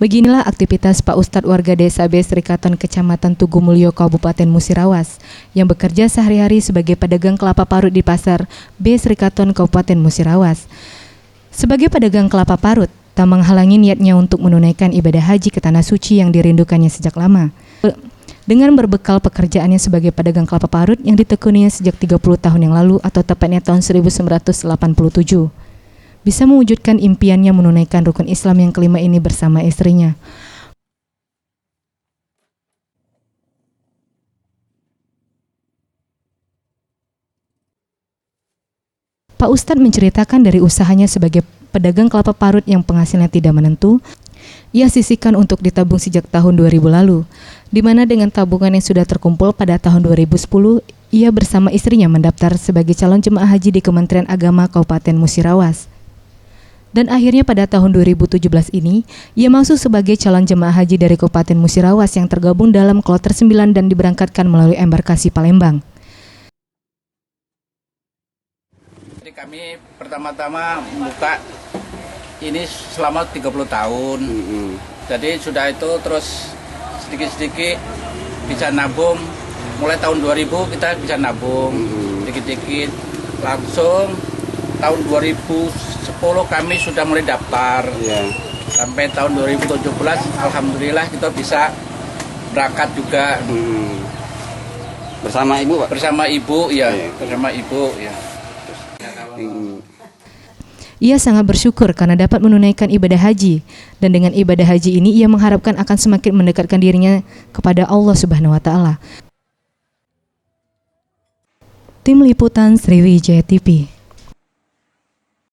Beginilah aktivitas Pak Ustadz warga desa B Srikaton Kecamatan Tugumulyo Kabupaten Musirawas yang bekerja sehari-hari sebagai pedagang kelapa parut di pasar B Srikaton Kabupaten Musirawas. Sebagai pedagang kelapa parut, tak menghalangi niatnya untuk menunaikan ibadah haji ke tanah suci yang dirindukannya sejak lama. Dengan berbekal pekerjaannya sebagai pedagang kelapa parut yang ditekuninya sejak 30 tahun yang lalu atau tepatnya tahun 1987. Bisa mewujudkan impiannya menunaikan rukun Islam yang kelima ini bersama istrinya. Pak Ustadz menceritakan dari usahanya sebagai pedagang kelapa parut yang penghasilannya tidak menentu. Ia sisihkan untuk ditabung sejak tahun 2000 lalu, di mana dengan tabungan yang sudah terkumpul pada tahun 2010, ia bersama istrinya mendaftar sebagai calon jemaah haji di Kementerian Agama Kabupaten Musirawas. Dan akhirnya pada tahun 2017 ini, ia masuk sebagai calon jemaah haji dari Kabupaten Musirawas yang tergabung dalam Kloter 9 dan diberangkatkan melalui embarkasi Palembang. Jadi kami pertama-tama membuka ini selama 30 tahun. Jadi sudah itu terus sedikit-sedikit bisa nabung. Mulai tahun 2000 kita bisa nabung sedikit-sedikit. Langsung tahun 2010 kami sudah mulai daftar. Sampai tahun 2017 alhamdulillah kita bisa berangkat juga. Bersama ibu, Pak? Bersama ibu, ya. Bersama ibu, ya. Ia sangat bersyukur karena dapat menunaikan ibadah haji, dan dengan ibadah haji ini ia mengharapkan akan semakin mendekatkan dirinya kepada Allah Subhanahu wa Ta'ala. Tim Liputan Sriwijaya TV.